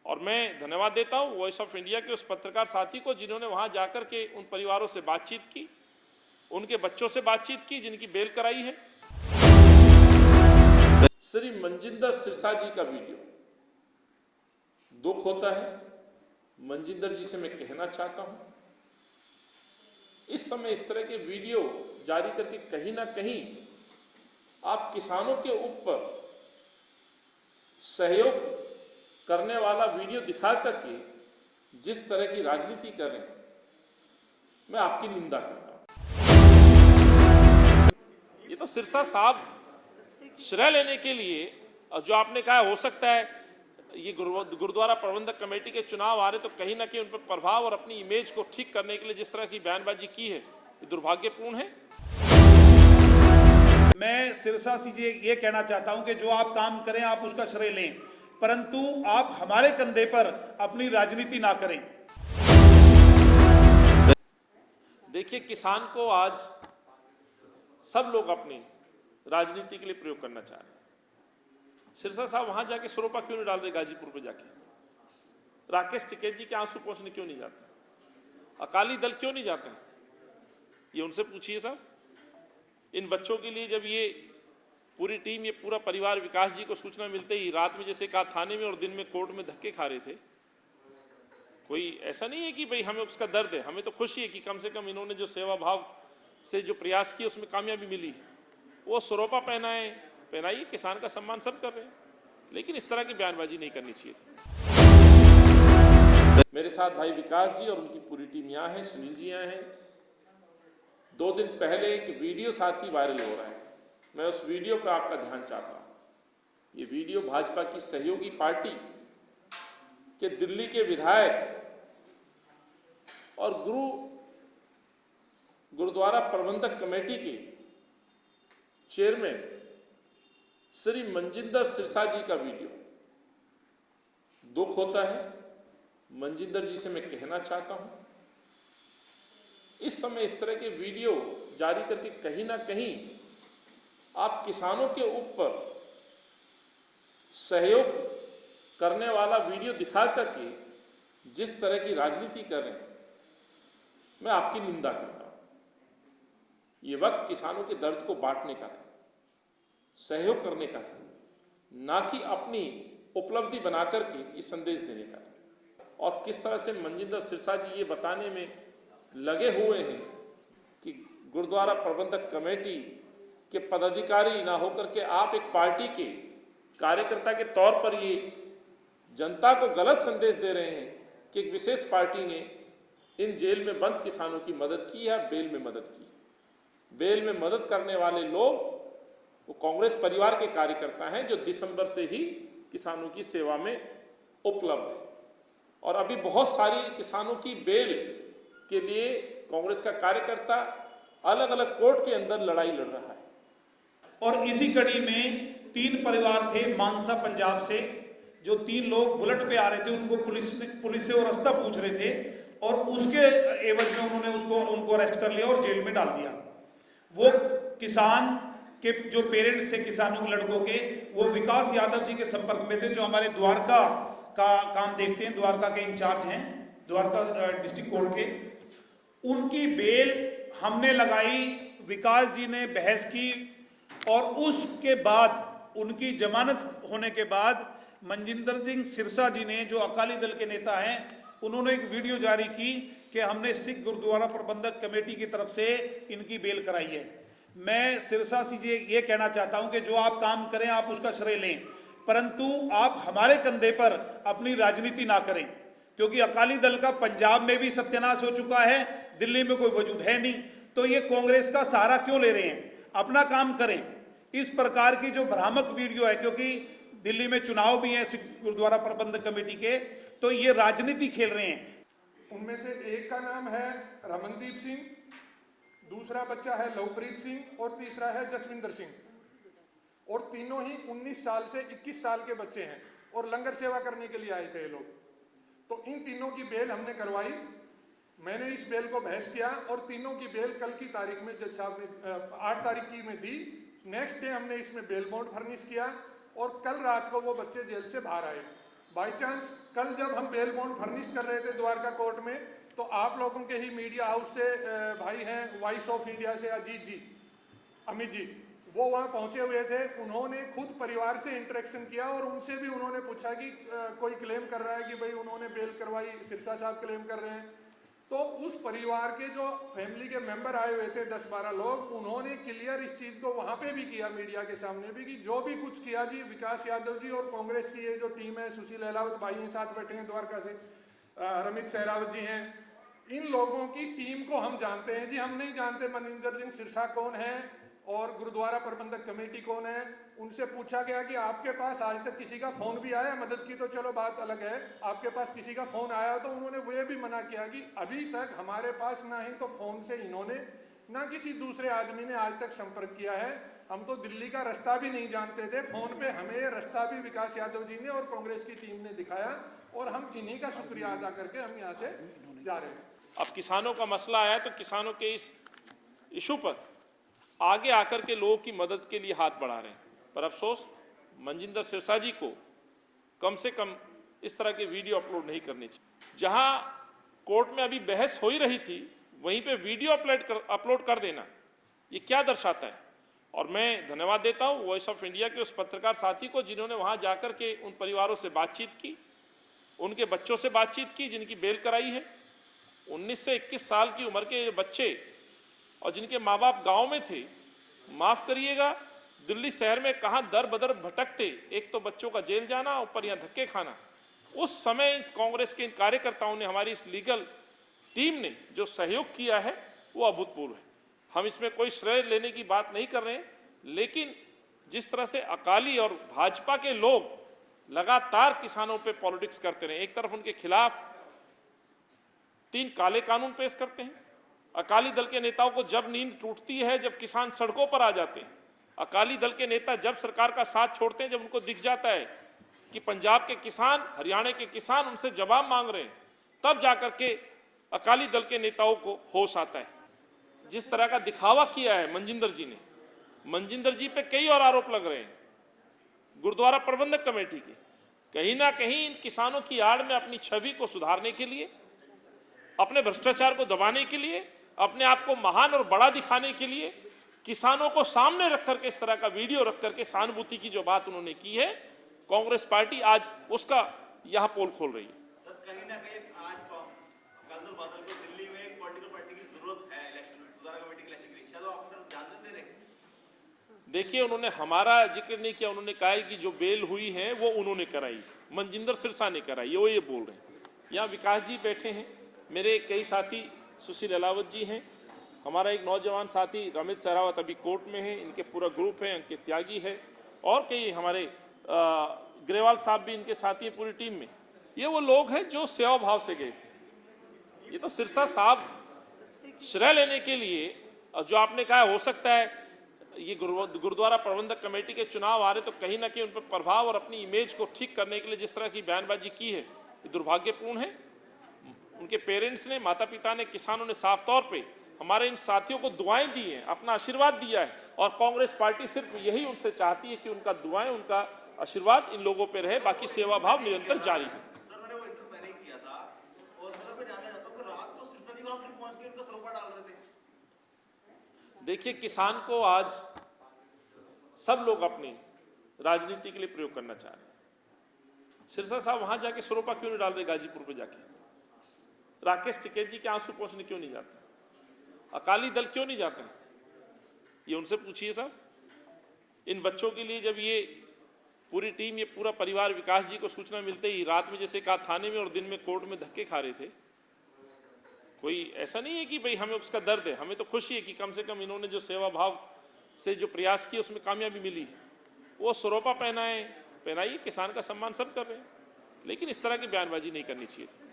और मैं धन्यवाद देता हूं वॉइस ऑफ इंडिया के उस पत्रकार साथी को जिन्होंने वहां जाकर के उन परिवारों से बातचीत की, उनके बच्चों से बातचीत की जिनकी बेल कराई है। श्री मनजिंदर सिरसा जी का वीडियो, दुख होता है। मनजिंदर जी से मैं कहना चाहता हूं, इस समय इस तरह के वीडियो जारी करके कहीं ना कहीं आप किसानों के ऊपर सहयोग करने वाला वीडियो दिखा करके जिस तरह की राजनीति कर रहे हैं, मैं आपकी निंदा करता हूं। ये तो सिरसा साहब श्रेय लेने के लिए, जो आपने कहा हो सकता है ये गुरुद्वारा प्रबंधक कमेटी के चुनाव आ रहे तो कहीं ना कहीं उन पर प्रभाव और अपनी इमेज को ठीक करने के लिए जिस तरह की बयानबाजी की है, ये दुर्भाग्यपूर्ण है। मैं सिरसा से ये कहना चाहता हूं कि जो आप काम करें आप उसका श्रेय लें, परंतु आप हमारे कंधे पर अपनी राजनीति ना करें। देखिए, किसान को आज सब लोग अपनी राजनीति के लिए प्रयोग करना चाह रहे हैं। सिरसा साहब वहां जाके सरोपा क्यों नहीं डाल रहे? गाजीपुर पे जाके राकेश टिकैत जी के आंसू पोंछने क्यों नहीं जाते? अकाली दल क्यों नहीं जाते? ये उनसे पूछिए साहब। इन बच्चों के लिए जब ये पूरी टीम, ये पूरा परिवार विकास जी को सूचना मिलते ही रात में जैसे कहा थाने में और दिन में कोर्ट में धक्के खा रहे थे, कोई ऐसा नहीं है कि भाई हमें उसका दर्द है, हमें तो खुशी है कि कम से कम इन्होंने जो सेवा भाव से जो प्रयास किए उसमें कामयाबी मिली है। वो सरोपा पहनाइए, किसान का सम्मान सब कर रहे हैं, लेकिन इस तरह की बयानबाजी नहीं करनी चाहिए थी। मेरे साथ भाई विकास जी और उनकी पूरी टीम यहाँ है, सुनील जी यहाँ हैं। 2 दिन पहले एक वीडियो साथी वायरल हो रहा है, मैं उस वीडियो पर आपका ध्यान चाहता हूँ। ये वीडियो भाजपा की सहयोगी पार्टी के दिल्ली के विधायक और गुरुद्वारा प्रबंधक कमेटी के चेयरमैन श्री मनजिंदर सिरसा जी का वीडियो, दुख होता है। मनजिंदर जी से मैं कहना चाहता हूं, इस समय इस तरह के वीडियो जारी करके कहीं ना कहीं आप किसानों के ऊपर सहयोग करने वाला वीडियो दिखा करके जिस तरह की राजनीति कर रहे हैं, मैं आपकी निंदा करता हूं। ये वक्त किसानों के दर्द को बांटने का था, सहयोग करने का था, ना कि अपनी उपलब्धि बनाकर के इस संदेश देने का था। और किस तरह से मनजिंदर सिरसा जी ये बताने में लगे हुए हैं कि गुरुद्वारा प्रबंधक कमेटी के पदाधिकारी ना होकर के आप एक पार्टी के कार्यकर्ता के तौर पर ये जनता को गलत संदेश दे रहे हैं कि एक विशेष पार्टी ने इन जेल में बंद किसानों की मदद की है, बेल में मदद की। बेल में मदद करने वाले लोग वो कांग्रेस परिवार के कार्यकर्ता हैं जो दिसंबर से ही किसानों की सेवा में उपलब्ध है। और अभी बहुत सारी किसानों की बेल के लिए कांग्रेस का कार्यकर्ता अलग अलग कोर्ट के अंदर लड़ाई लड़ रहा है। और इसी कड़ी में 3 परिवार थे मानसा पंजाब से, जो 3 लोग बुलेट पे आ रहे थे, उनको पुलिस से वो रास्ता पूछ रहे थे और उसके एवज में उन्होंने उनको अरेस्ट कर लिया और जेल में डाल दिया। वो किसान के जो पेरेंट्स थे किसानों के लड़कों के, वो विकास यादव जी के संपर्क में थे, जो हमारे द्वारका का काम देखते हैं, द्वारका के इंचार्ज हैं, द्वारका डिस्ट्रिक्ट कोर्ट के। उनकी बेल हमने लगाई, विकास जी ने बहस की और उसके बाद उनकी जमानत होने के बाद मनजिंदर सिंह सिरसा जी ने, जो अकाली दल के नेता हैं, उन्होंने एक वीडियो जारी की कि हमने सिख गुरुद्वारा प्रबंधक कमेटी की तरफ से इनकी बेल कराई है। मैं सिरसा से ये कहना चाहता हूं कि जो आप काम करें आप उसका श्रेय लें, परंतु आप हमारे कंधे पर अपनी राजनीति ना करें, क्योंकि अकाली दल का पंजाब में भी सत्यानाश हो चुका है, दिल्ली में कोई वजूद है नहीं, तो ये कांग्रेस का सहारा क्यों ले रहे हैं? अपना काम करें। इस प्रकार की जो भ्रामक वीडियो है, क्योंकि दिल्ली में चुनाव भी है गुरुद्वारा प्रबंधक कमेटी के, तो ये राजनीति खेल रहे हैं। उनमें से एक का नाम है रमनदीप सिंह, दूसरा बच्चा है लवप्रीत सिंह और तीसरा है जसविंदर सिंह। और तीनों ही 19 साल से 21 साल के बच्चे हैं और लंगर सेवा करने के लिए आए थे ये लोग। तो इन तीनों की बेल हमने करवाई, मैंने इस बेल को बहस किया और तीनों की बेल कल की तारीख में जज साहब ने 8 तारीख की में दी। नेक्स्ट डे हमने इसमें बेल बॉन्ड फर्निश किया और कल रात को वो बच्चे जेल से बाहर आए। बाई चांस कल जब हम बेल बॉन्ड फर्निश कर रहे थे द्वारका कोर्ट में, तो आप लोगों के ही मीडिया हाउस से भाई हैं वॉइस ऑफ इंडिया से अजीत जी, अमित जी, वो वहाँ पहुँचे हुए थे। उन्होंने खुद परिवार से इंटरेक्शन किया और उनसे भी उन्होंने पूछा कि कोई क्लेम कर रहा है कि भाई उन्होंने बेल करवाई, सिरसा साहब क्लेम कर रहे हैं। तो उस परिवार के जो फैमिली के मेंबर आए हुए थे 10-12 लोग, उन्होंने क्लियर इस चीज़ को वहाँ पे भी किया मीडिया के सामने भी कि जो भी कुछ किया जी, विकास यादव जी और कांग्रेस की ये जो टीम है, सुशील अहलावत भाई हैं साथ बैठे हैं द्वारका से, रमित सहरावत जी हैं, इन लोगों की टीम को हम जानते हैं जी। हम नहीं जानते मनिंदर सिंह सिरसा कौन है और गुरुद्वारा प्रबंधक कमेटी कौन है। उनसे पूछा गया कि आपके पास आज तक किसी का फोन भी आया, मदद की तो चलो बात अलग है, आपके पास किसी का फोन आया? तो उन्होंने वो भी मना किया कि अभी तक हमारे पास ना ही तो फोन से इन्होंने ना किसी दूसरे आदमी ने आज तक संपर्क किया है। हम तो दिल्ली का रास्ता भी नहीं जानते थे, फोन पे हमें ये रास्ता भी विकास यादव जी ने और कांग्रेस की टीम ने दिखाया और हम इन्हीं का शुक्रिया अदा करके हम यहाँ से जा रहे हैं। अब किसानों का मसला आया तो किसानों के इस इशू पर आगे आकर के लोगों की मदद के लिए हाथ बढ़ा रहे हैं, पर अफसोस मनजिंदर सिरसा जी को कम से कम इस तरह के वीडियो अपलोड नहीं करनी चाहिए। जहां कोर्ट में अभी बहस हो ही रही थी, वहीं पे वीडियो अपलोड कर देना, ये क्या दर्शाता है? और मैं धन्यवाद देता हूं वॉइस ऑफ इंडिया के उस पत्रकार साथी को जिन्होंने वहां जाकर के उन परिवारों से बातचीत की, उनके बच्चों से बातचीत की जिनकी बेल कराई है। 19 से 21 साल की उम्र के बच्चे और जिनके माँ बाप गाँव में थे, माफ़ करिएगा, दिल्ली शहर में कहाँ दर बदर भटकते, एक तो बच्चों का जेल जाना, ऊपर यहाँ धक्के खाना। उस समय इस कांग्रेस के इन कार्यकर्ताओं ने, हमारी इस लीगल टीम ने जो सहयोग किया है वो अभूतपूर्व है। हम इसमें कोई श्रेय लेने की बात नहीं कर रहे हैं, लेकिन जिस तरह से अकाली और भाजपा के लोग लगातार किसानों पे पॉलिटिक्स करते रहे, एक तरफ उनके खिलाफ 3 काले कानून पेश करते हैं, अकाली दल के नेताओं को जब नींद टूटती है, जब किसान सड़कों पर आ जाते हैं, अकाली दल के नेता जब सरकार का साथ छोड़ते हैं, जब उनको दिख जाता है कि पंजाब के किसान, हरियाणा के किसान उनसे जवाब मांग रहे हैं, तब जाकर के अकाली दल के नेताओं को होश आता है। जिस तरह का दिखावा किया है मनजिंदर जी ने, मनजिंदर जी पे कई और आरोप लग रहे हैं गुरुद्वारा प्रबंधक कमेटी के, कहीं ना कहीं इन किसानों की आड़ में अपनी छवि को सुधारने के लिए, अपने भ्रष्टाचार को दबाने के लिए, अपने आप को महान और बड़ा दिखाने के लिए, किसानों को सामने रख करके इस तरह का वीडियो रख करके सहानुभूति की जो बात उन्होंने की है, कांग्रेस पार्टी आज उसका यह पोल खोल रही है। सर, कहीं ना कहीं आज कांग्रेस बादल को दिल्ली में एक पॉलिटिकल पार्टी की जरूरत है इलेक्शन में, गुरुद्वारा कमेटी के इलेक्शन के लिए, शायद वो आपको ध्यान नहीं दे रहे। देखिए, उन्होंने हमारा जिक्र नहीं किया, उन्होंने कहा है कि जो बेल हुई है वो उन्होंने कराई, मनजिंदर सिरसा ने कराई, वो ये बोल रहे हैं। यहाँ विकास जी बैठे हैं, मेरे कई साथी सुशील अहलावत जी हैं, हमारा एक नौजवान साथी रमित सहरावत अभी कोर्ट में है, इनके पूरा ग्रुप है, अंकित त्यागी है, और कई हमारे ग्रेवाल साहब भी इनके साथी हैं पूरी टीम में। ये वो लोग हैं जो सेवा भाव से गए थे। ये तो सिरसा साहब श्रेय लेने के लिए, जो आपने कहा हो सकता है ये गुरुद्वारा प्रबंधक कमेटी के चुनाव आ रहे तो कहीं ना कहीं उन पर प्रभाव और अपनी इमेज को ठीक करने के लिए जिस तरह की बयानबाजी की है, ये दुर्भाग्यपूर्ण है। उनके पेरेंट्स ने, माता पिता ने, किसानों ने साफ तौर पे हमारे इन साथियों को दुआएं दी हैं, अपना आशीर्वाद दिया है, और कांग्रेस पार्टी सिर्फ यही उनसे चाहती है कि उनका दुआएं, उनका आशीर्वाद इन लोगों पे रहे, बाकी सेवा भाव निरंतर जारी है। सर, मैंने वो इंटरव्यू मैंने ही किया था और मतलब मैं जानना चाहता हूँ कि रात को सिरसा जी वहां पर पहुंच के उनका सरोपा डाल रहे थे। देखिए, किसान को आज सब लोग अपनी राजनीति के लिए प्रयोग करना चाह रहे हैं। सिरसा साहब वहां जाके सरोपा क्यों नहीं डाल रहे? गाजीपुर पे जाके राकेश टिकैत जी के आंसू पहुंचने क्यों नहीं जाते? अकाली दल क्यों नहीं जाते? ये उनसे पूछिए साहब। इन बच्चों के लिए जब ये पूरी टीम, ये पूरा परिवार विकास जी को सूचना मिलते ही रात में जैसे कहा थाने में और दिन में कोर्ट में धक्के खा रहे थे, कोई ऐसा नहीं है कि भाई हमें उसका दर्द है, हमें तो खुशी है कि कम से कम इन्होंने जो सेवा भाव से जो प्रयास किए उसमें कामयाबी मिली है। वो सरोपा पहनाइए, किसान का सम्मान सब कर रहे हैं, लेकिन इस तरह की बयानबाजी नहीं करनी चाहिए थी।